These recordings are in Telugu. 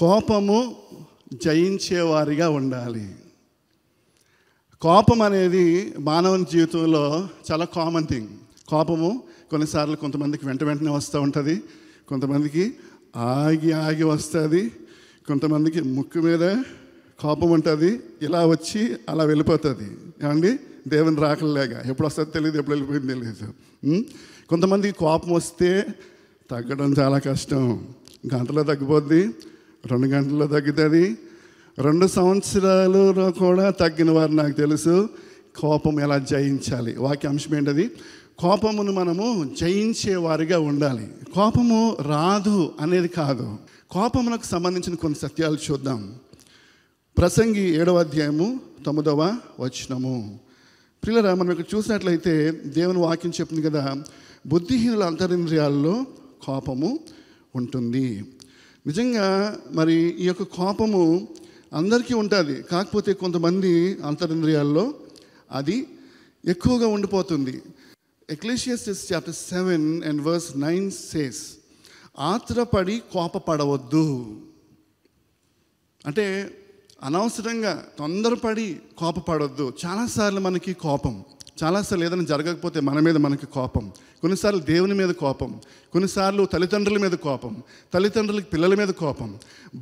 కోపము జయించేవారిగా ఉండాలి. కోపం అనేది మానవుని జీవితంలో చాలా కామన్ థింగ్. కోపము కొన్నిసార్లు కొంతమందికి వెంటనే వస్తూ ఉంటుంది, కొంతమందికి ఆగి ఆగి వస్తుంది, కొంతమందికి ముక్కు మీద కోపం ఉంటుంది, ఇలా వచ్చి అలా వెళ్ళిపోతుంది. ఏమండి, దేవుని రాకలేక ఎప్పుడు వస్తుందో తెలియదు, ఎప్పుడు వెళ్ళిపోయింది తెలియదు. కొంతమందికి కోపం వస్తే తగ్గడం చాలా కష్టం. గంటలో తగ్గిపోద్ది, 2 గంటల్లో తగ్గుతుంది, 2 సంవత్సరాలలో కూడా తగ్గిన వారు నాకు తెలుసు. కోపం ఎలా జయించాలి, వాక్యాంశం ఏంటది? కోపమును మనము జయించేవారిగా ఉండాలి. కోపము రాదు అనేది కాదు. కోపమునకు సంబంధించిన కొన్ని సత్యాలు చూద్దాం. ప్రసంగి 7వ అధ్యాయము 9వ వచనము. ప్రియులారా, మనం ఇక్కడ చూసినట్లయితే దేవుని వాక్యం చెప్తుంది కదా, బుద్ధిహీనుల అంతరింద్రియాల్లో కోపము ఉంటుంది. నిజంగా మరి ఈ యొక్క కోపము అందరికీ ఉంటుంది. కాకపోతే కొంతమంది అంతరింద్రియాల్లో అది ఎక్కువగా ఉండిపోతుంది. ఎక్లెసియాస్టిస్ చాప్టర్ 7 and verse 9 says, ఆత్రపడి కోపపడవద్దు. అంటే అనవసరంగా తొందరపడి కోపపడవద్దు. చాలాసార్లు మనకి కోపం, చాలాసార్లు ఏదైనా జరగకపోతే మన మీద మనకి కోపం, కొన్నిసార్లు దేవుని మీద కోపం, కొన్నిసార్లు తల్లిదండ్రుల మీద కోపం, తల్లిదండ్రులకు పిల్లల మీద కోపం,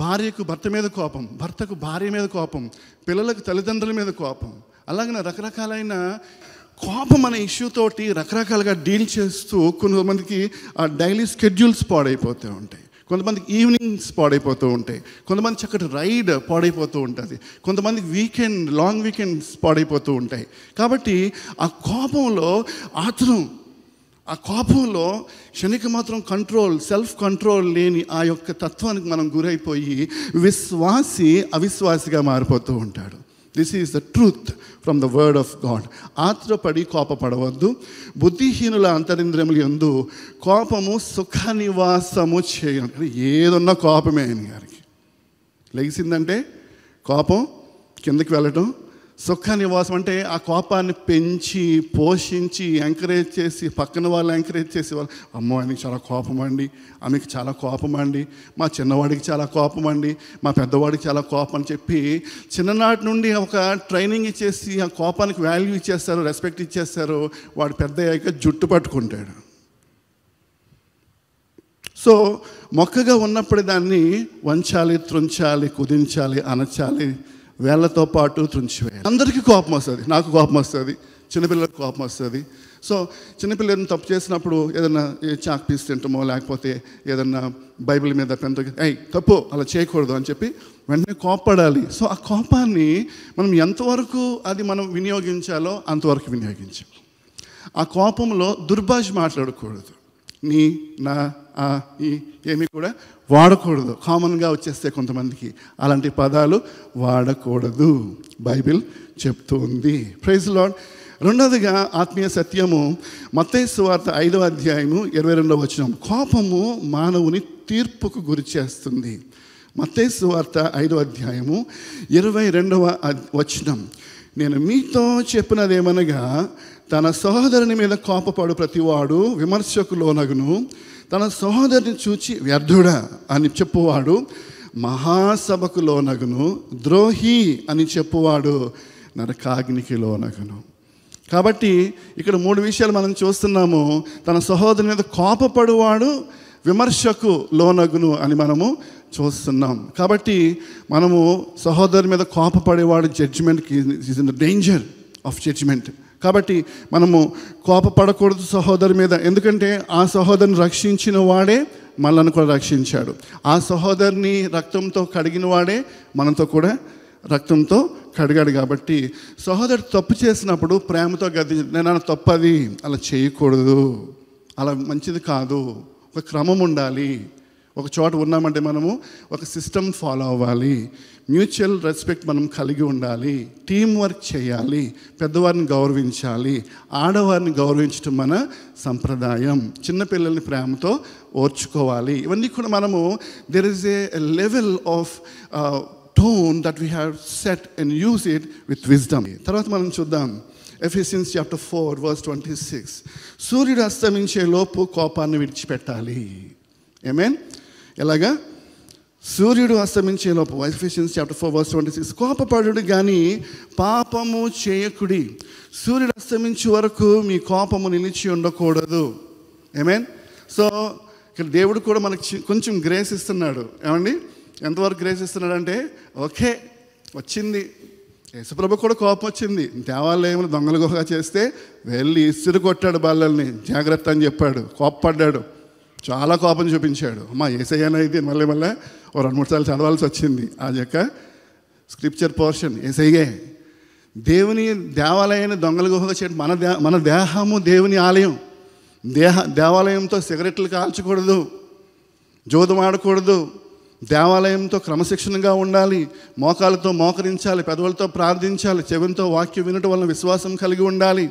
భార్యకు భర్త మీద కోపం, భర్తకు భార్య మీద కోపం, పిల్లలకు తల్లిదండ్రుల మీద కోపం. అలాగే రకరకాలైన కోపం అనే ఇష్యూ తోటి రకరకాలుగా డీల్ చేస్తూ కొంతమందికి ఆ డైలీ స్కెడ్యూల్స్ పాడైపోతూ ఉంటాయి, కొంతమందికి ఈవినింగ్స్ పాడైపోతూ ఉంటాయి, కొంతమంది చక్కటి రైడ్ పాడైపోతూ ఉంటుంది, కొంతమందికి లాంగ్ వీకెండ్స్ పాడైపోతూ ఉంటాయి. కాబట్టి ఆ కోపంలో ఆత్రం, ఆ కోపంలో క్షణిక మాత్రం సెల్ఫ్ కంట్రోల్ లేని ఆ యొక్క తత్వానికి మనం గురైపోయి విశ్వాసి అవిశ్వాసిగా మారిపోతూ ఉంటాడు. This is the truth from the word of God. ఆత్రపడి కోపపడవద్దు. బుద్ధిహీనుల అంతరింద్రియములు యందు కోపము సుఖ నివాసము చేయాలి. ఏదున్నా కోపమే ఆయన గారికి. లెగిసిందంటే కోపం, కిందకి వెళ్ళటం. సుఖ నివాసం అంటే ఆ కోపాన్ని పెంచి పోషించి ఎంకరేజ్ చేసి, పక్కన వాళ్ళు ఎంకరేజ్ చేసి, వాళ్ళు అమ్మో ఆయనకి చాలా కోపం అండి, ఆమెకి చాలా కోపం అండి, మా చిన్నవాడికి చాలా కోపం అండి, మా పెద్దవాడికి చాలా కోపం అని చెప్పి చిన్ననాటి నుండి ఒక ట్రైనింగ్ ఇచ్చేసి ఆ కోపానికి వాల్యూ ఇచ్చేస్తారు, రెస్పెక్ట్ ఇచ్చేస్తారు. వాడు పెద్ద అయ్యాక జుట్టు పట్టుకుంటాడు. సో మొక్కగా ఉన్నప్పుడు దాన్ని వంచాలి, త్రుంచాలి, కుదించాలి, అనచాలి, వేళ్లతో పాటు త్రుంచివేయాలి. అందరికీ కోపం వస్తుంది, నాకు కోపం వస్తుంది, చిన్నపిల్లలకు కోపం వస్తుంది. సో చిన్నపిల్లలను తప్పు చేసినప్పుడు ఏదన్నా చాక్ పీస్ తింటామో, లేకపోతే ఏదన్నా బైబిల్ మీద పెంతో తప్పు అలా చేయకూడదు అని చెప్పి వెంటనే కోపపడాలి. సో ఆ కోపాన్ని మనం ఎంతవరకు అది మనం వినియోగించాలో అంతవరకు వినియోగించాలి. ఆ కోపంలో దుర్భాష మాట్లాడకూడదు. నీ, నా, ఈ ఏమీ కూడా వాడకూడదు. కామన్గా వచ్చేస్తే కొంతమందికి అలాంటి పదాలు వాడకూడదు, బైబిల్ చెప్తూ ఉంది. Praise Lord. రెండవదిగా ఆత్మీయ సత్యము, మత్తయి సువార్త 5వ అధ్యాయము 22వ వచనం. కోపము మానవుని తీర్పుకు గురి చేస్తుంది. మత్తయి సువార్త 5వ అధ్యాయము 22వ వచనం. నేను మీతో చెప్పినదేమనగా, తన సహోదరుని మీద కోపపడు ప్రతివాడు విమర్శకు లోనగును, తన సహోదరుని చూచి వ్యర్థుడా అని చెప్పువాడు మహాసభకు లోనగును, ద్రోహి అని చెప్పువాడు నరకాగ్నికి లోనగును. కాబట్టి ఇక్కడ 3 విషయాలు మనం చూస్తున్నాము. తన సహోదరుని మీద కోపపడువాడు విమర్శకు లోనగును అని మనము చూస్తున్నాం. కాబట్టి మనము సహోదరుని మీద కోపపడేవాడు జడ్జిమెంట్కి is in the danger of judgment. కాబట్టి మనము కోపపడకూడదు సహోదరు మీద. ఎందుకంటే ఆ సహోదరుని రక్షించిన వాడే మనల్ని కూడా రక్షించాడు. ఆ సహోదరుని రక్తంతో కడిగిన వాడే మనతో కూడా రక్తంతో కడిగాడు. కాబట్టి సహోదరుడు తప్పు చేసినప్పుడు ప్రేమతో నేను తప్పది, అలా చేయకూడదు, అలా మంచిది కాదు, ఒక క్రమం ఉండాలి. ఒక చోట ఉన్నామంటే మనము ఒక సిస్టమ్ ఫాలో అవ్వాలి, మ్యూచువల్ రెస్పెక్ట్ మనం కలిగి ఉండాలి, టీం వర్క్ చేయాలి, పెద్దవారిని గౌరవించాలి, ఆడవారిని గౌరవించడం మన సంప్రదాయం, చిన్నపిల్లల్ని ప్రేమతో ఓర్చుకోవాలి. ఇవన్నీ కూడా మనము there is a level of tone that we have set and use it with wisdom. తర్వాత మనం చూద్దాం ఎఫెసియన్స్ చాప్టర్ 4 verse 26. సూర్యుడు అస్తమించే లోపు కోపాన్ని విడిచిపెట్టాలి. ఆమేన్. ఎలాగా? సూర్యుడు అస్తమించే లోపు, ఎఫెసియన్స్ చాప్టర్ 4:26, కోపపడుడు కానీ పాపము చేయకుడి. సూర్యుడు అస్తమించే వరకు మీ కోపము నిలిచి ఉండకూడదు. ఆమేన్. సో ఇక్కడ దేవుడు కూడా మనకి కొంచెం గ్రేస్ ఇస్తున్నాడు. ఏమండి, ఎంతవరకు గ్రేస్ ఇస్తున్నాడు అంటే, ఓకే వచ్చింది, యేసుప్రభు కూడా కోపం వచ్చింది. దేవాలయంలో దొంగల గుహ చేస్తే వెళ్ళి ఇసురు కొట్టాడు బల్లల్ని, జాగ్రత్త అని చెప్పాడు, కోపపడ్డాడు, చాలా కోపం చూపించాడు. అమ్మా యేసయ్యనా ఇది మళ్ళీ ఓ 2-3 సార్లు చదవాల్సి వచ్చింది ఆ యొక్క స్క్రిప్చర్ పోర్షన్. యేసయ్యే దేవుని దేవాలయాన్ని దొంగల గుహగా చేయడం. మన దేహము దేవుని ఆలయం. దేవాలయంతో సిగరెట్లు కాల్చకూడదు, జోదం ఆడకూడదు, దేవాలయంతో క్రమశిక్షణగా ఉండాలి, మోకాలతో మోకరించాలి, పెదవులతో ప్రార్థించాలి, చెవితో వాక్యం వినటం వలన విశ్వాసం కలిగి ఉండాలి,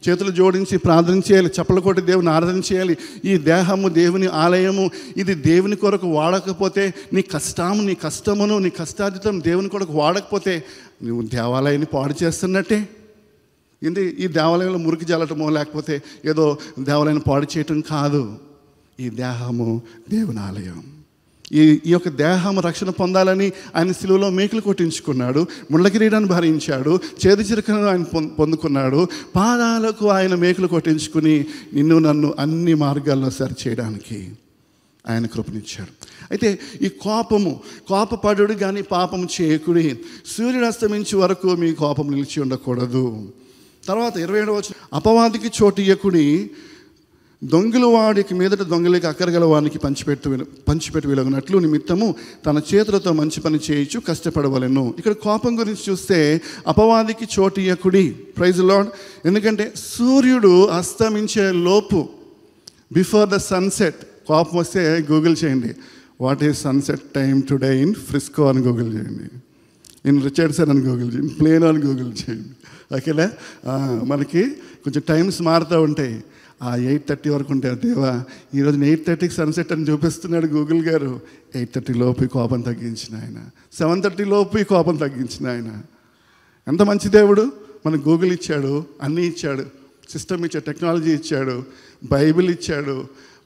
చేతులు జోడించి ప్రార్థన చేయాలి, చప్పలు కొట్టి దేవుని ఆరాధన చేయాలి. ఈ దేహము దేవుని ఆలయము. ఇది దేవుని కొరకు వాడకపోతే నీ కష్టమును నీ కష్టార్జితం దేవుని కొరకు వాడకపోతే నువ్వు దేవాలయాన్ని పాడు చేస్తున్నట్టే. ఈ దేవాలయంలో మురికి జల్లటమో లేకపోతే ఏదో దేవాలయాన్ని పాడు చేయటం కాదు. ఈ దేహము దేవుని ఆలయం. ఈ యొక్క దేహం రక్షణ పొందాలని ఆయన శిలువలో మేకులు కొట్టించుకున్నాడు, ముళ్ళ కిరీటాన్ని భరించాడు, చేదు చిరకను ఆయన పొందుకున్నాడు, పాదాలకు ఆయన మేకులు కొట్టించుకుని నిన్ను నన్ను అన్ని మార్గాల్లో సరి చేయడానికి ఆయన కృపనిచ్చాడు. అయితే ఈ కోపపడుడు కానీ పాపము చేయకుడి. సూర్యుడు అస్తమించే వరకు మీ కోపం నిలిచి ఉండకూడదు. తర్వాత 27వ వచనం, అపవాదికి చోటు ఇయ్యకుడి. దొంగలు వాడికి మీదట దొంగలకి అక్కరగల వానికి పంచిపెట్టి వెలుగునట్లు నిమిత్తము తన చేతులతో మంచి పని చేయించు కష్టపడవలెను. ఇక్కడ కోపం గురించి చూస్తే అపవాదికి చోటు ఇయ్యకుడి. Praise lord. ఎందుకంటే సూర్యుడు అస్తమించే లోపు, బిఫోర్ ద సన్సెట్, కోపం వస్తే గూగుల్ చేయండి, what is sunset time today in Frisco అని గూగుల్ చేయండి, ఇన్ రిచర్డ్సన్ అని గూగుల్ చేయండి, ప్లేన్ అని గూగుల్ చేయండి. ఓకేనా? మనకి కొంచెం టైమ్స్ మారుతూ ఉంటాయి. 8:30 వరకు ఉంటారు. దేవా ఈరోజు 8:30కి సన్సెట్ అని చూపిస్తున్నాడు గూగుల్ గారు. 8:30 లోపు కోపం తగ్గించిన ఆయన, 7:30 లోపు కోపం తగ్గించిన ఆయన. ఎంత మంచి దేవుడు! మనకు గూగుల్ ఇచ్చాడు, అన్నీ ఇచ్చాడు, సిస్టమ్ ఇచ్చాడు, టెక్నాలజీ ఇచ్చాడు, బైబిల్ ఇచ్చాడు,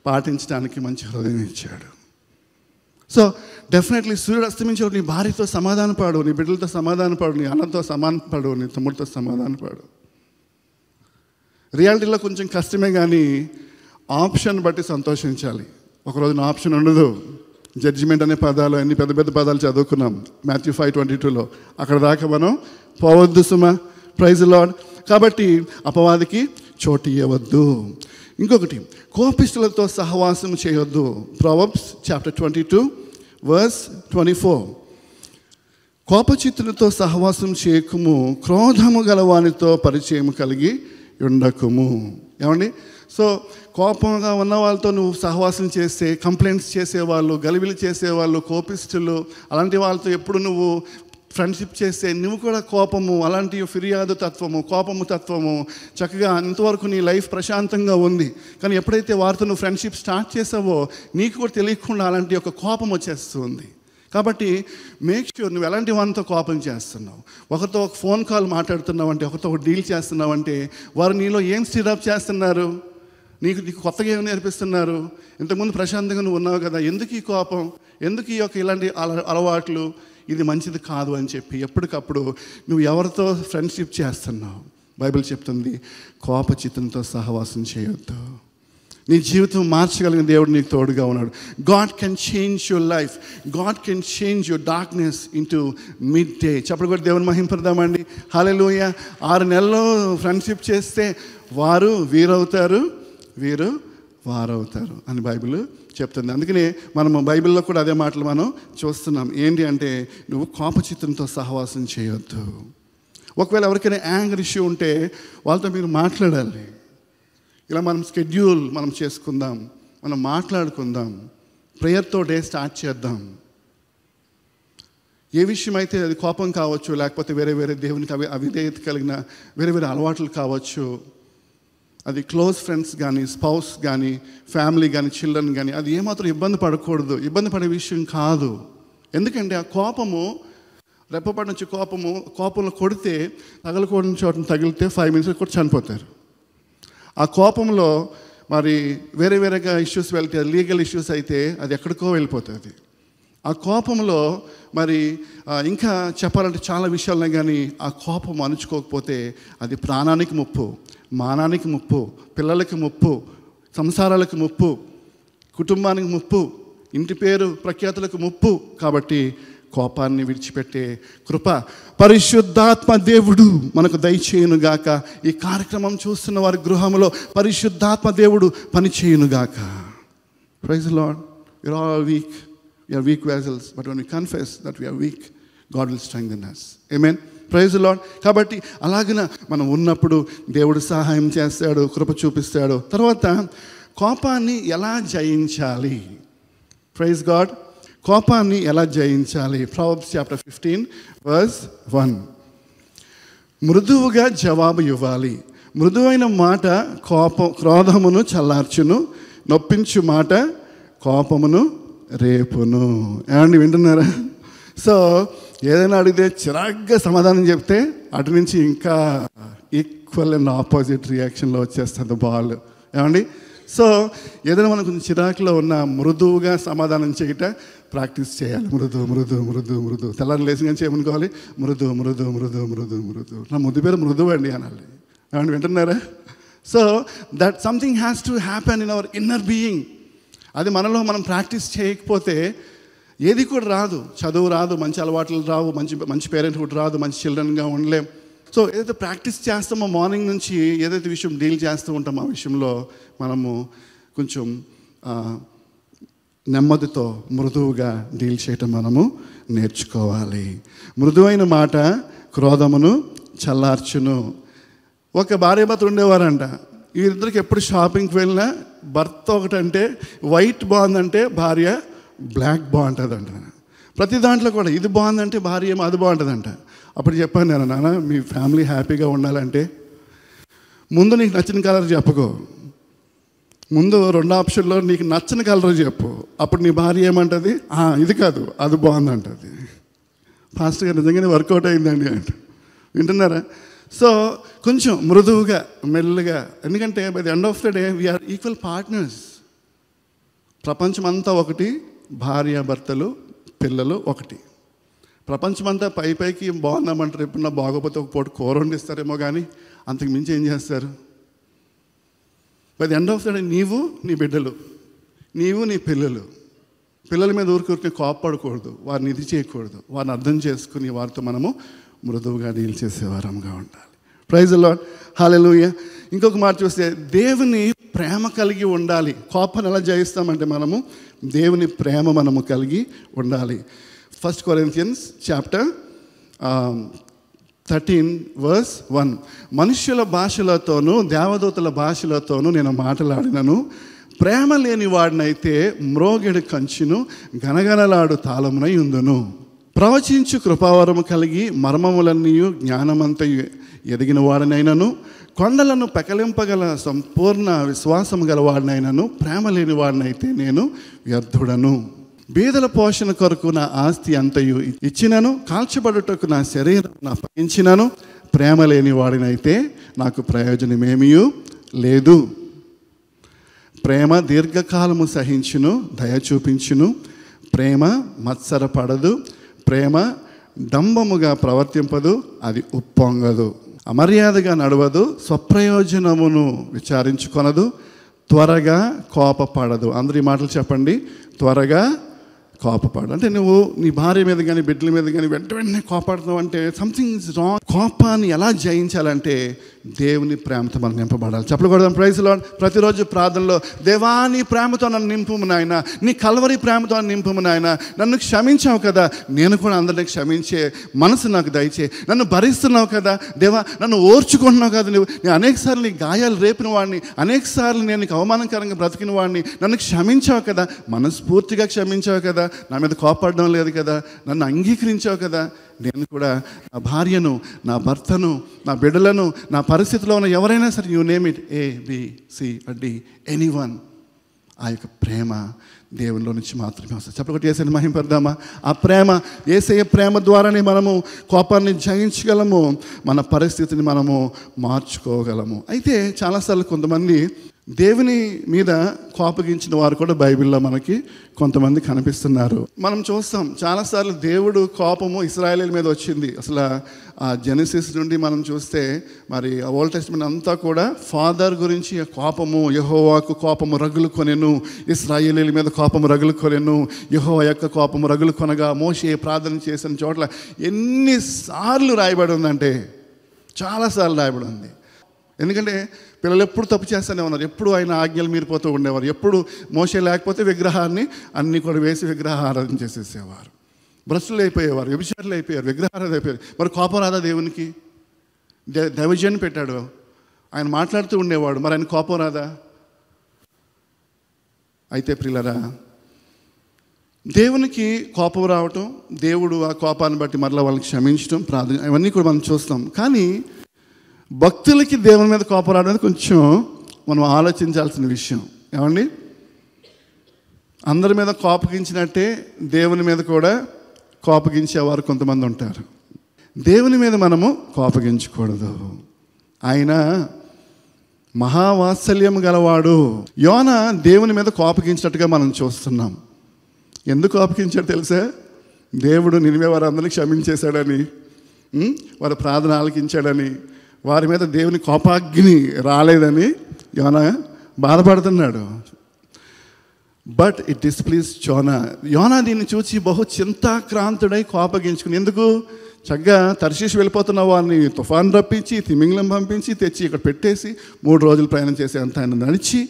పాటించడానికి మంచి హృదయం ఇచ్చాడు. సో డెఫినెట్లీ సూర్యుడు అస్తమించే నీ భార్యతో సమాధానపడు, నీ బిడ్డలతో సమాధానపడు, నీ అన్నతో సమాధానపడు, నీ తమ్ముడితో సమాధానపడు. రియాలిటీలో కొంచెం కష్టమే కానీ ఆప్షన్ బట్టి సంతోషించాలి. ఒకరోజు నా ఆప్షన్ ఉండదు. జడ్జిమెంట్ అనే పదాలు, అన్ని పెద్ద పెద్ద పదాలు చదువుకున్నాం మాథ్యూ 5:22లో. అక్కడ దాకా మనం పోవద్దు సుమా. Praise lord. కాబట్టి అపవాదికి చోటు ఇవ్వవద్దు. ఇంకొకటి, కోపిష్ఠులతో సహవాసం చేయొద్దు. Proverbs chapter 22:24. కోపచిత్తులతో సహవాసం చేయకుము, క్రోధము గలవానితో పరిచయం కలిగి ఉండకుము. ఏమండి? సో కోపంగా ఉన్న వాళ్ళతో నువ్వు సహవాసం చేస్తే, కంప్లైంట్స్ చేసేవాళ్ళు, గలిబిలి చేసేవాళ్ళు, కోపిష్ఠులు, అలాంటి వాళ్ళతో ఎప్పుడు నువ్వు ఫ్రెండ్షిప్ చేస్తే నువ్వు కూడా కోపము, అలాంటి ఫిర్యాదు తత్వము, కోపము తత్వము, చక్కగా అంతవరకు నీ లైఫ్ ప్రశాంతంగా ఉంది. కానీ ఎప్పుడైతే వారితో నువ్వు ఫ్రెండ్షిప్ స్టార్ట్ చేసావో నీకు కూడా తెలియకుండా అలాంటి ఒక కోపం వచ్చేస్తుంది. కాబట్టి మేక్ ష్యూర్ నువ్వు ఎలాంటి వాళ్ళతో కోపం చేస్తున్నావు. ఒకరితో ఒక ఫోన్ కాల్ మాట్లాడుతున్నావు అంటే, ఒకరితో ఒక డీల్ చేస్తున్నావు అంటే, వారు నీలో ఏం స్టిరప్ చేస్తున్నారు, నీకు కొత్తగా ఏమి నేర్పిస్తున్నారు? ఇంతకుముందు ప్రశాంతంగా నువ్వు ఉన్నావు కదా, ఎందుకు ఈ కోపం, ఎందుకు ఈ యొక్క ఇలాంటి అలవాట్లు, ఇది మంచిది కాదు అని చెప్పి ఎప్పటికప్పుడు నువ్వు ఎవరితో ఫ్రెండ్షిప్ చేస్తున్నావు. బైబిల్ చెప్తుంది, కోపచిత్తంతో సహవాసం చేయొద్దు. నీ జీవితం మార్చగలిగిన దేవుడు నీకు తోడుగా ఉన్నాడు. God can change your life. God can change your darkness into mid day. చెప్పడు కూడా దేవుని మహింపడదామండి. హల్లెలూయా. 6 నెలలు ఫ్రెండ్షిప్ చేస్తే వారు వీరవుతారు, వీరు వారవుతారు అని బైబిల్ చెప్తుంది. అందుకనే మనం బైబిల్లో కూడా అదే మాటలు మనం చూస్తున్నాం. ఏంటి అంటే, నువ్వు కోపచిత్తంతో సహవాసం చేయొద్దు. ఒకవేళ ఎవరికైనా యాంగర్ ఇష్యూ ఉంటే వాళ్ళతో మీరు మాట్లాడాలి. ఇలా మనం స్కెడ్యూల్ మనం చేసుకుందాం, మనం మాట్లాడుకుందాం, ప్రేయర్తో డే స్టార్ట్ చేద్దాం. ఏ విషయం అయితే అది కోపం కావచ్చు, లేకపోతే వేరే వేరే దేవునికి అవిధేయత కలిగిన వేరే వేరే అలవాట్లు కావచ్చు, అది క్లోజ్ ఫ్రెండ్స్ కానీ, స్పౌస్ కానీ, ఫ్యామిలీ కానీ, చిల్డ్రన్ కానీ, అది ఏమాత్రం ఇబ్బంది పడకూడదు, ఇబ్బంది పడే విషయం కాదు. ఎందుకంటే ఆ కోపము, రెప్పపాటు నుంచి కోపంలో కొడితే తగలకూడని చోటను తగిలితే 5 minutes కూడా చనిపోతారు. ఆ కోపంలో మరి వేరే వేరేగా ఇష్యూస్ వెళ్తే, లీగల్ ఇష్యూస్ అయితే అది ఎక్కడికో వెళ్ళిపోతుంది. ఆ కోపంలో మరి ఇంకా చెప్పాలంటే చాలా విషయాలున్నాయి, కానీ ఆ కోపం అణుచుకోకపోతే అది ప్రాణానికి ముప్పు, మానానికి ముప్పు, పిల్లలకి ముప్పు, సంసారాలకు ముప్పు, కుటుంబానికి ముప్పు, ఇంటి పేరు ప్రఖ్యాతులకు ముప్పు. కాబట్టి కోపాన్ని విడిచిపెట్టే కృప పరిశుద్ధాత్మ దేవుడు మనకు దయచేయునుగాక. ఈ కార్యక్రమం చూస్తున్న వారి గృహంలో పరిశుద్ధాత్మ దేవుడు పనిచేయునుగాక. Praise the lord. We are all weak. We are weak vessels, but when we confess that we are weak, God will strengthen us. Amen. Praise the Lord. కాబట్టి అలాగన మనం ఉన్నప్పుడు దేవుడు సహాయం చేస్తాడు, కృప చూపిస్తాడు. తర్వాత కోపాన్ని ఎలా జయించాలి? Praise God. కోపాన్ని ఎలా జయించాలి? Proverbs chapter 15 verse 1. మృదువుగా జవాబు ఇవ్వాలి. మృదువైన మాట క్రోధమును చల్లార్చును, నొప్పించు మాట కోపమును రేపును. ఏమండి వింటున్నారా? సో ఏదైనా అడిగితే చిరాగ్గా సమాధానం చెప్తే అటు నుంచి ఇంకా ఈక్వల్ అండ్ ఆపోజిట్ రియాక్షన్లో వచ్చేస్తుంది బాల్. ఏమండి? సో ఏదైనా మనం కొంచెం చిరాకులో ఉన్న మృదువుగా సమాధానం చేయట ప్రాక్టీస్ చేయాలి. మృదు మృదు మృదు మృదు. తెల్లారి లేచి కానీ చేయమనుకోవాలి, మృదు మృదు మృదు మృదు మృదు. నా ముద్దు పేరు మృదువు అండి అనాలి. ఏమండి వింటున్నారా? So that something has to happen in our inner being. అది మనలో మనం ప్రాక్టీస్ చేయకపోతే ఏది కూడా రాదు. చదువు రాదు, మంచి అలవాట్లు రావు, మంచి పేరెంట్హుడ్ రాదు, మంచి చిల్డ్రన్గా ఉండలేం. సో ఏదైతే ప్రాక్టీస్ చేస్తామో మార్నింగ్ నుంచి, ఏదైతే విషయం డీల్ చేస్తూ ఉంటామో ఆ విషయంలో మనము కొంచెం నెమ్మదితో మృదువుగా డీల్ చేయటం మనము నేర్చుకోవాలి. మృదువైన మాట క్రోధమును చల్లార్చును. ఒక భార్యాభర్త ఉండేవారంట. వీరిద్దరికి ఎప్పుడు షాపింగ్కి వెళ్ళినా భర్త ఒకటంటే వైట్ బాగుందంటే భార్య బ్లాక్ బాగుంటుందంట. ప్రతి దాంట్లో కూడా ఇది బాగుందంటే భార్య ఏమో అది బాగుంటుందంట. అప్పుడు చెప్పాను నేను, నాన్న మీ ఫ్యామిలీ హ్యాపీగా ఉండాలంటే ముందు నీకు నచ్చిన కలర్ చెప్పుకో, ముందు 2 ఆప్షన్లో నీకు నచ్చిన కలర్ చెప్పు. అప్పుడు నీ భార్య ఏమంటుంది, ఇది కాదు అది బాగుందంటుంది. ఫాస్ట్గా నిజంగానే వర్కౌట్ అయిందండి అంట. వింటున్నారా? సో కొంచెం మృదువుగా మెల్లగా, ఎందుకంటే by the end of the day we're equal partners. ప్రపంచమంతా ఒకటి, భార్యాభర్తలు పిల్లలు ఒకటి. ప్రపంచమంతా పైకి బాగున్నామంటారు, ఎప్పుడన్నా బాగోపోతే ఒక పూట కూర వండిస్తారేమో, కానీ అంతకు మించి ఏం చేస్తారు? By the end of the day నీవు నీ బిడ్డలు, నీవు నీ పిల్లల మీద ఊరికి కోప్పడకూడదు, వారిని ఇది చేయకూడదు, వారిని అర్థం చేసుకుని వారితో మనము మృదువుగా డీల్ చేసేవారంగా ఉండాలి. Praise the lord. హల్లెలూయా. ఇంకొక మాట చూస్తే దేవుని ప్రేమ కలిగి ఉండాలి. కోపాన్ని ఎలా జయిస్తామంటే మనము దేవుని ప్రేమ మనము కలిగి ఉండాలి. 1 Corinthians chapter 13 verse 1. మనుష్యుల భాషలతోనూ దేవదూతల భాషలతోనూ నేను మాట్లాడినను, ప్రేమ లేని వాడినైతే మ్రోగెడు కంచును గనగనలాడు తాళమునై ఉందును. ప్రవచించు కృపావరము కలిగి మర్మములన్నీ జ్ఞానమంతయు ఎదిగిన వాడినైనను, కొండలను పెకలింపగల సంపూర్ణ విశ్వాసం గల వాడినైనను ప్రేమ లేని వాడినైతే నేను వ్యర్థుడను. బీదల పోషణ కొరకు నా ఆస్తి అంతయు ఇచ్చినను, కాల్చబడుటకు నా శరీరం అప్పగించినను, ప్రేమ లేని వాడినైతే నాకు ప్రయోజనమేమీ లేదు. ప్రేమ దీర్ఘకాలము సహించును, దయ చూపించును. ప్రేమ మత్సరపడదు. ప్రేమ డంబముగా ప్రవర్తింపదు, అది ఉప్పొంగదు. అమర్యాదగా నడవదు, స్వప్రయోజనమును విచారించుకొనదు, త్వరగా కోపపడదు. అందరూ ఈ మాటలు చెప్పండి. త్వరగా కోపపడు. అంటే నువ్వు నీ భార్య మీద కానీ బిడ్డల మీద కానీ వెంటనే కోపడుతున్నావు అంటే సంథింగ్ ఇస్ రాంగ్. కోపాన్ని ఎలా జయించాలంటే దేవుని ప్రేమతో మనం నింపబడాలి. చెప్పకూడదు. Praise the Lord. ప్రతిరోజు ప్రార్థనలో, దేవా నీ ప్రేమతో నన్ను నింపుము నాయన, నీ కల్వరి ప్రేమతో నన్ను నింపుము నాయన, నన్ను క్షమించావు కదా, నేను కూడా అందరినీ క్షమించే మనసు నాకు దయచే, నన్ను భరిస్తున్నావు కదా దేవా, నన్ను ఓర్చుకుంటున్నావు కదా, నేను అనేకసార్లు నీ గాయాలు రేపిన వాడిని, అనేకసార్లు నేను నీకు అవమానకరంగా బ్రతికిన వాడిని, నన్ను క్షమించావు కదా, మనస్ఫూర్తిగా క్షమించావు కదా, నా మీద కోపడడం లేదు కదా, నన్ను అంగీకరించావు కదా, నేను కూడా నా భార్యను, నా భర్తను, నా బిడ్డలను, నా పరిస్థితిలో ఉన్న ఎవరైనా సరే, you name it, ABCD, anyone, ఆ యొక్క ప్రేమ దేవునిలో నుంచి మాత్రమే వస్తుంది. చెప్పకొట్టి యేసయ్యని మహింపడదామా? ఆ ప్రేమ, యేసయ్య ప్రేమ ద్వారానే మనము కోపాన్ని జయించగలము, మన పరిస్థితిని మనము మార్చుకోగలము. అయితే చాలాసార్లు కొంతమంది దేవుని మీద కోపగించిన వారు కూడా బైబిల్లో మనకి కొంతమంది కనిపిస్తున్నారు. మనం చూస్తాం చాలాసార్లు దేవుడు కోపము ఇశ్రాయేలీయుల మీద వచ్చింది. అసలు ఆ జెనసిస్ నుండి మనం చూస్తే మరి ఓల్డ్ టెస్టమెంట్ అంతా కూడా ఫాదర్ గురించి కోపము, యెహోవాకు కోపము రగులు కొనెను, ఇశ్రాయేలీయుల మీద కోపము రగులు కొనెను, యెహోవా యొక్క కోపము రగులు కొనగా మోషే ప్రార్థన చేసిన చోట్ల ఎన్నిసార్లు రాయబడి ఉందంటే చాలాసార్లు రాయబడి ఉంది. ఎందుకంటే పిల్లలు ఎప్పుడు తప్పు చేస్తూనే ఉన్నారు, ఎప్పుడు ఆయన ఆజ్ఞలు మీరిపోతూ ఉండేవారు, ఎప్పుడు మోషే లేకపోతే విగ్రహాన్ని అన్నీ కూడా వేసి విగ్రహారాధన చేసేసేవారు, భ్రష్టులు అయిపోయేవారు, వ్యభిచారులు అయిపోయారు, విగ్రహారాధన అయిపోయారు. మరి కోపం రాదా దేవునికి? దైవజన్ని పెట్టాడు, ఆయన మాట్లాడుతూ ఉండేవాడు, మరి ఆయన కోపం రాదా? అయితే ప్రియులరా, దేవునికి కోపం రావటం, దేవుడు ఆ కోపాన్ని బట్టి మరలా వాళ్ళకి క్షమించడం, ప్రార్థన, ఇవన్నీ కూడా మనం చూస్తాం. కానీ భక్తులకి దేవుని మీద కోపం రావడం అనేది కొంచెం మనం ఆలోచించాల్సిన విషయం. ఏమండి, అందరి మీద కోపగించినట్టే దేవుని మీద కూడా కోపగించేవారు కొంతమంది ఉంటారు. దేవుని మీద మనము కోపగించకూడదు. ఆయన మహావాత్సల్యం గలవాడు. యోనా దేవుని మీద కోపగించినట్టుగా మనం చూస్తున్నాం. ఎందుకు కోపగించాడు తెలుసా? దేవుడు నినివే వారందరినీ క్షమించేశాడని, వారి ప్రార్థన ఆలకించాడని, వారి మీద దేవుని కోపాగ్ని రాలేదని యోనా బాధపడుతున్నాడు. బట్ ఇట్ డిస్ప్లీజ్ యోనా దీన్ని చూసి బహు చింతాక్రాంతుడై కోపగించుకుని, ఎందుకు చక్కగా తర్షీషు వెళ్ళిపోతున్న వారిని తుఫాన్ రప్పించి, తిమింగలం పంపించి తెచ్చి ఇక్కడ పెట్టేసి 3 రోజులు ప్రయాణం చేసేంత ఆయన నడిచి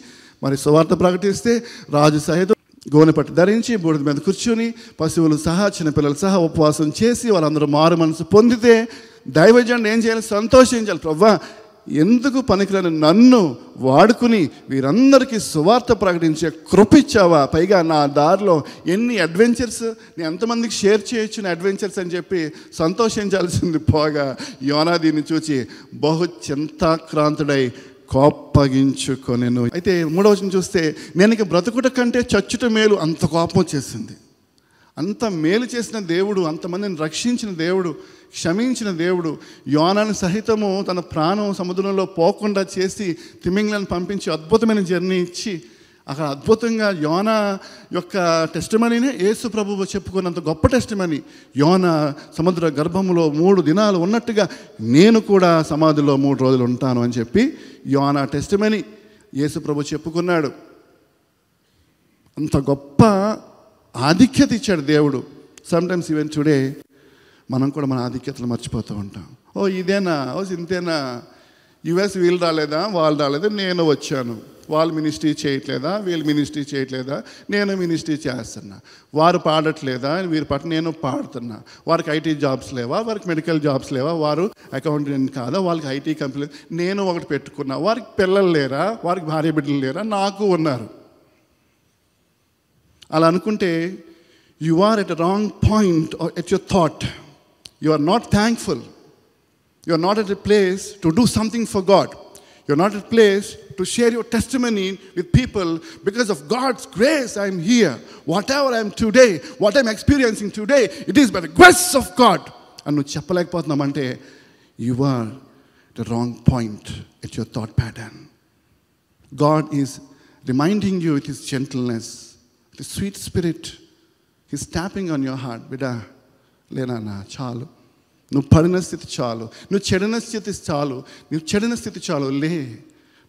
మరి సువార్త ప్రకటిస్తే, రాజు సహితం గోనె పట్టు ధరించి బూడిద మీద కూర్చొని పశువులు సహా చిన్నపిల్లలు సహా ఉపవాసం చేసి వాళ్ళందరూ మారు మనసు పొందితే దైవజనుడు ఏం చేయాలి? సంతోషించాలి. ప్రభువా, ఎందుకు పనికిరాని నన్ను వాడుకుని వీరందరికీ సువార్త ప్రకటించే కృప ఇచ్చావా, పైగా నా దారిలో ఎన్ని అడ్వెంచర్స్, నేను ఎంతమందికి షేర్ చేయొచ్చు నా అడ్వెంచర్స్ అని చెప్పి సంతోషించాల్సింది పోగా యోనా దీన్ని చూచి బహు చింతాక్రాంతుడై కోపగించుకొనెను. అయితే 3వ వచనం చూస్తే, నేను ఇక బ్రతుకుట కంటే చచ్చుట మేలు, అంత కోపం వచ్చేసింది. అంత మేలు చేసిన దేవుడు, అంతమందిని రక్షించిన దేవుడు, క్షమించిన దేవుడు యోనాను సహితము తన ప్రాణం సముద్రంలో పోకుండా చేసి తిమింగలను పంపించి అద్భుతమైన జర్నీ ఇచ్చి అక్కడ అద్భుతంగా యోనా యొక్క టెస్టిమనీనే యేసు ప్రభువు చెప్పుకున్నంత గొప్ప టెస్టిమనీ. యోనా సముద్ర గర్భంలో 3 దినాలు ఉన్నట్టుగా నేను కూడా సమాధిలో 3 రోజులు ఉంటాను అని చెప్పి యోనా టెస్టిమనీ యేసు ప్రభు చెప్పుకున్నాడు. అంత గొప్ప ఆధిక్యత ఇచ్చాడు దేవుడు. సమ్టైమ్స్ ఈవెన్ టుడే మనం కూడా మన ఆధిక్యతలు మర్చిపోతూ ఉంటాం. ఓ ఇదేనా, ఓ ఇంతేనా, యుఎస్ వీళ్ళు రాలేదా, వాళ్ళు రాలేదా, నేను వచ్చాను, వాళ్ళు మినిస్ట్రీ చేయట్లేదా, వీళ్ళు మినిస్ట్రీ చేయట్లేదా, నేను మినిస్ట్రీ చేస్తున్నా, వారు పాడట్లేదా, వీరి పట్ల నేను పాడుతున్నా, వారికి ఐటీ జాబ్స్ లేవా, వారికి మెడికల్ జాబ్స్ లేవా, వారు అకౌంటెంట్ కాదా, వాళ్ళకి ఐటీ కంపెనీ, నేను ఒకటి పెట్టుకున్నా, వారికి పిల్లలు లేరా, వారికి భార్య బిడ్డలు లేరా, నాకు ఉన్నారు. అలా అనుకుంటే you are at a wrong point at your thought. You are not thankful. You are not at a place to do something for God. You are not at a place to share your testimony with people. Because of God's grace, I am here. Whatever I am today, what I am experiencing today, it is by the grace of God. And nu cheppalekapothunnamante, you are at the wrong point at your thought pattern. God is reminding you with His gentleness, with His sweet spirit. He is tapping on your heart. Bida, లేనా చాలు, నువ్వు పడిన స్థితి చాలు, నువ్వు చెడిన స్థితి చాలు, నువ్వు చెడిన స్థితి చాలు, లే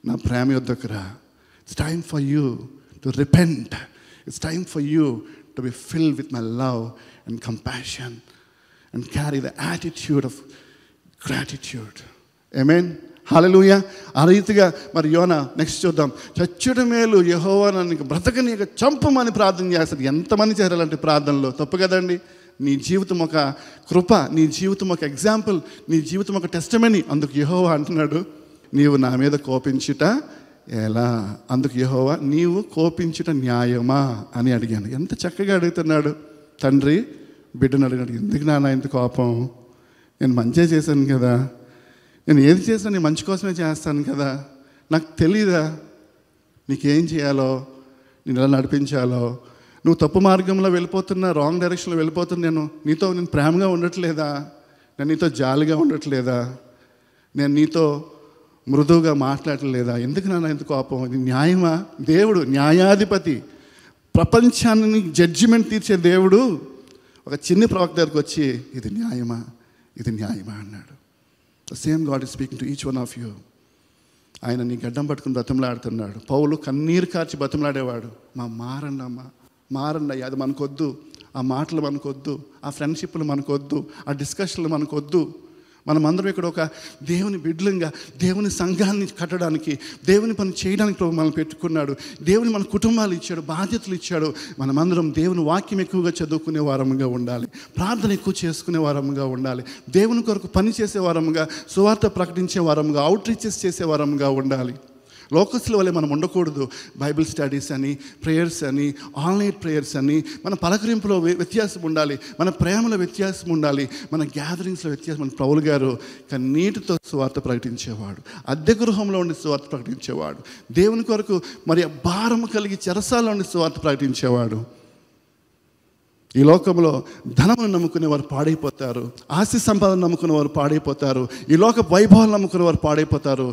నా ప్రేమ యొద్దకు రా. It's time for you to repent. It's time for you to be filled with my love and compassion and carry the attitude of gratitude. Amen, hallelujah. ఆ రీతిగా మరి యోనా నెక్స్ట్ చూద్దాం. చచ్చుట మేలు, యెహోవా నన్ను బ్రతకనీయక చంపమని ప్రార్థన చేస్తాడు. ఎంతమంది చేరాలంటే ప్రార్థనలో? తప్పు కదండి. నీ జీవితం ఒక కృప, నీ జీవితం ఒక ఎగ్జాంపుల్, నీ జీవితం ఒక టెస్టిమనీ. అందుకు యెహోవా అంటున్నాడు, నీవు నా మీద కోపించుట ఎలా? అందుకు యెహోవా, నీవు కోపించుట న్యాయమా అని అడిగాను. ఎంత చక్కగా అడుగుతున్నాడు తండ్రి బిడ్డను అడిగాడు. ఎందుకు నాన్న ఇంత కోపం? నేను మంచిగా చేశాను కదా, నేను ఏది చేసినా నేను మంచి కోసమే చేస్తాను కదా, నాకు తెలీదా నీకేం చేయాలో, నేను ఎలా నడిపించాలో? నువ్వు తప్పు మార్గంలో వెళ్ళిపోతున్నా, రాంగ్ డైరెక్షన్లో వెళ్ళిపోతున్నా, నేను ప్రేమగా ఉండట్లేదా? నేను నీతో జాలిగా ఉండట్లేదా? నేను నీతో మృదువుగా మాట్లాడలేదా? ఎందుకు నాన్న ఎంత కోపం? ఇది న్యాయమా? దేవుడు న్యాయాధిపతి, ప్రపంచాన్ని జడ్జిమెంట్ తీర్చే దేవుడు ఒక చిన్న ప్రవక్త దగ్గరికి వచ్చి ఇది న్యాయమా, ఇది న్యాయమా అన్నాడు. The same God is speaking to each one of you. ఆయన నీ గడ్డం పట్టుకుని బతిమలాడుతున్నాడు. పౌలు కన్నీరు కార్చి బతిమలాడేవాడు. మారండి అమ్మా, మారండి అయ్యా, అది మనకొద్దు, ఆ మాటలు మనకొద్దు, ఆ ఫ్రెండ్షిప్లు మనకొద్దు, ఆ డిస్కషన్లు మనకొద్దు. మనమందరం ఇక్కడ ఒక దేవుని బిడ్డలంగా దేవుని సంఘాన్ని కట్టడానికి, దేవుని పని చేయడానికి ప్రభు మనల్ని పెట్టుకున్నాడు. దేవుని మన కుటుంబాలు ఇచ్చాడు, బాధ్యతలు ఇచ్చాడు. మనమందరం దేవుని వాక్యం ఎక్కువగా చదువుకునే వారముగా ఉండాలి, ప్రార్థన ఎక్కువ చేసుకునే వారముగా ఉండాలి, దేవుని కొరకు పని చేసే వారముగా, సువార్త ప్రకటించే వారముగా, అవుట్ రీచెస్ చేసే వారముగా ఉండాలి. లోకస్ల వల్లే మనం ఉండకూడదు. బైబిల్ స్టడీస్ అని, ప్రేయర్స్ అని, ఆన్లైన్ ప్రేయర్స్ అని, మన పలకరింపులో వ్యత్యాసం ఉండాలి, మన ప్రేమలో వ్యత్యాసం ఉండాలి, మన గ్యాదరింగ్స్లో వ్యత్యాసం. మన పౌలు గారు కన్నీటితో సువార్త ప్రకటించేవాడు, అద్దె గృహంలో ఉండి సువార్త ప్రకటించేవాడు, దేవుని కొరకు మరి భారము కలిగి చెరసాల్లో ఉండి సువార్త ప్రకటించేవాడు. ఈ లోకంలో ధనమును నమ్ముకునే వారు పాడైపోతారు, ఆస్తి సంపాదన నమ్ముకునే వారు పాడైపోతారు, ఈ లోక వైభవాలు నమ్ముకునే వారు పాడైపోతారు,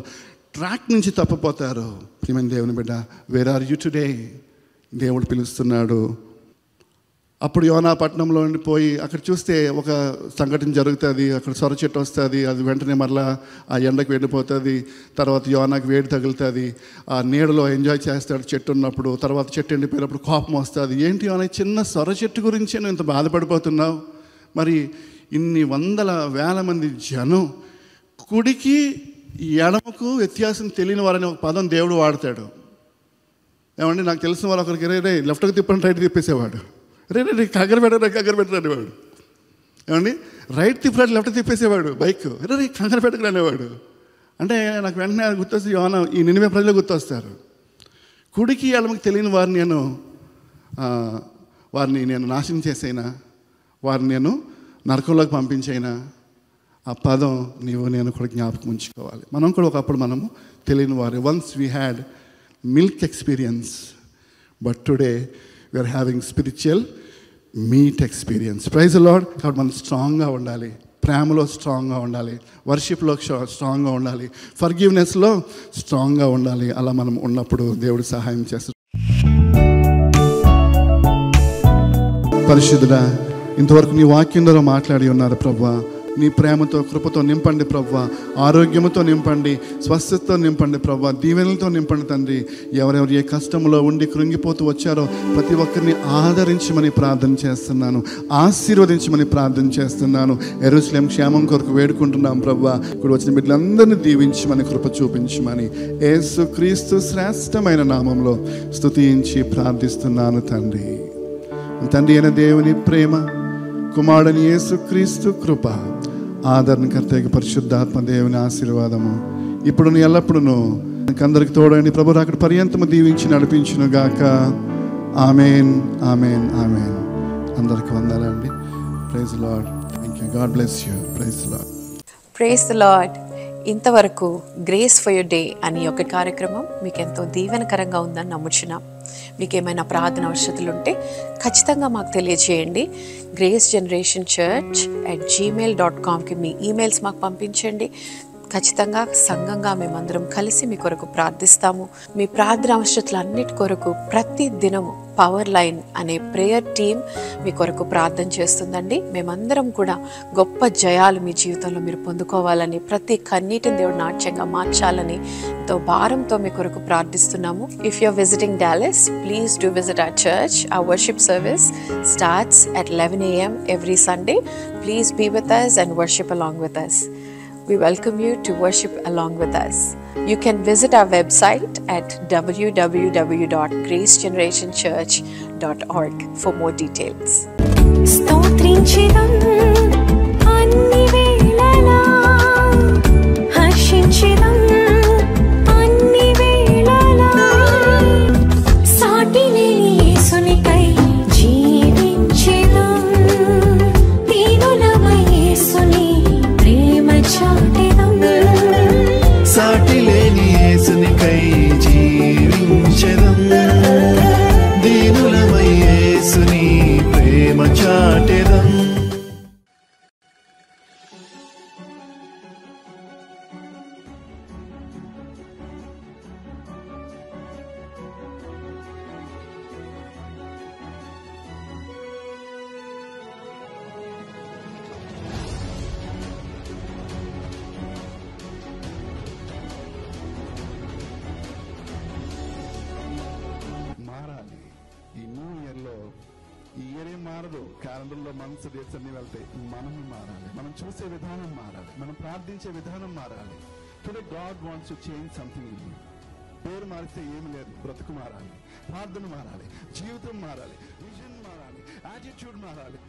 ట్రాక్ నుంచి తప్పిపోతారు. ప్రియమైన దేవుని బిడ్డ, వేర్ ఆర్ యూ టుడే? దేవుడు పిలుస్తున్నాడు. అప్పుడు యోనా పట్టణంలో పోయి అక్కడ చూస్తే ఒక సంఘటన జరుగుతుంది. అక్కడ సొర చెట్టు వస్తుంది, అది వెంటనే మరలా ఆ ఎండకు వెళ్ళిపోతుంది. తర్వాత యోనాకి వేడి తగులుతుంది, ఆ నీడలో ఎంజాయ్ చేస్తాడు చెట్టు ఉన్నప్పుడు. తర్వాత చెట్టు ఎండిపోయినప్పుడు కోపం వస్తుంది. ఏంటి యోనా, చిన్న సొర చెట్టు గురించే నువ్వు ఇంత బాధపడిపోతున్నావు? మరి ఇన్ని వందల వేల మంది జనం, కుడికి ఎడమకు వ్యత్యాసం తెలియని వారని ఒక పదం దేవుడు వాడతాడు. ఏమండి, నాకు తెలిసిన వాళ్ళు ఒకరికి రే లెఫ్ట్కి తిప్పని రైట్ తిప్పేసేవాడు, రే కంగారు పెట్టరు అనేవాడు. ఏమండి, రైట్ తిప్పినట్టు లెఫ్ట్ తిప్పేసేవాడు బైక్, రే కంగారు పెట్టకరు అనేవాడు. అంటే నాకు వెంటనే గుర్తొస్తే యోనా, ఈ నినివే ప్రజలు గుర్తొస్తారు. కుడికి ఎడమకు తెలియని వారిని నేను నాశనం చేసైనా, వారిని నేను నరకంలోకి పంపించైనా, ఆ పదం నీవు నేను కూడా జ్ఞాపకం ఉంచుకోవాలి. మనం కూడా ఒకప్పుడు మనము తెలియని వారు. Once we had milk experience, but today we're having spiritual meat experience. Praise the Lord. కాబట్టి మనం స్ట్రాంగ్గా ఉండాలి, ప్రేమలో స్ట్రాంగ్గా ఉండాలి, వర్షిప్లో స్ట్రాంగ్గా ఉండాలి, ఫర్గివ్నెస్లో స్ట్రాంగ్గా ఉండాలి. అలా మనం ఉన్నప్పుడు దేవుడు సహాయం చేస్తాడు. పరిశుద్ధుడా, ఇంతవరకు నీ వాక్యం ద్వారా మాట్లాడి ఉన్నారు ప్రభువా. నీ ప్రేమతో, కృపతో నింపండి ప్రభువా, ఆరోగ్యముతో నింపండి, స్వస్థతతో నింపండి ప్రభువా, దీవెనలతో నింపండి తండ్రి. ఎవరెవరు ఏ కష్టంలో ఉండి కృంగిపోతూ వచ్చారో ప్రతి ఒక్కరిని ఆదరించమని ప్రార్థన చేస్తున్నాను, ఆశీర్వదించమని ప్రార్థన చేస్తున్నాను. యెరూషలేం క్షేమం కొరకు వేడుకుంటున్నాం ప్రభువా. ఇప్పుడు వచ్చిన బిడ్డలందరినీ దీవించమని, కృప చూపించమని యేసుక్రీస్తు శ్రేష్టమైన నామంలో స్తుతించి ప్రార్థిస్తున్నాను తండ్రి. తండ్రి అయిన దేవుని ప్రేమ, కుమారుని యేసుక్రీస్తు కృప, ఆదరణకర్త పరిశుద్ధాత్మ దేవుని ఆశీర్వాదము ఇప్పుడు ఎల్లప్పుడూ అందరికి తోడండి. ప్రభు అక్కడ పర్యంతము దీవించి నడిపించును గాక. Amen, amen, amen. అందరికి వందాలండి. Praise the lord. Thank you. God bless you. Praise the lord. Praise the lord. ఇంతవరకు గ్రేస్ ఫర్ యువర్ డే అనే ఒక కార్యక్రమం మీకు ఎంతో దీవెనకరంగా ఉందని నమ్ముచున్నాం. మీకు ఏమైనా ప్రార్థన అవసరతలు ఉంటే ఖచ్చితంగా మాకు తెలియజేయండి. gracegenerationchurch@gmail.comకి మీ ఈమెయిల్స్ మాకు పంపించండి. ఖచ్చితంగా సంఘంగా మేమందరం కలిసి మీ కొరకు ప్రార్థిస్తాము. మీ ప్రార్థన అవసరతలన్నిటి కొరకు ప్రతి దినము పవర్ లైన్ అనే ప్రేయర్ టీమ్ మీ కొరకు ప్రార్థన చేస్తుందండి. మేమందరం కూడా గొప్ప జయాలు మీ జీవితంలో మీరు పొందుకోవాలని, ప్రతి కన్నీటిని దేవుడు నాట్యంగా మార్చాలని ఎంతో భారంతో మీ కొరకు ప్రార్థిస్తున్నాము. If you are visiting Dallas, please do visit our church. Our worship service starts at 11 a.m. every Sunday. Please be with us and worship along with us. We welcome you to worship along with us. You can visit our website at www.gracegenerationchurch.org for more details. సాటిలేని యేసునికై జీవించెదం, దీనులమై యేసుని ప్రేమ చాటెదం. మారదు. క్యాలెండర్లో మంత్స్, డేట్స్ అన్ని వెళ్తాయి. మనం మారాలి. మనం చూసే విధానం మారాలి. మనం ప్రార్థించే విధానం మారాలి. Today God wants to change something in you. పేరు మారిస్తే ఏమి లేదు. బ్రతుకు మారాలి, ప్రార్థన మారాలి, జీవితం మారాలి, విజన్ మారాలి, యాటిట్యూడ్ మారాలి.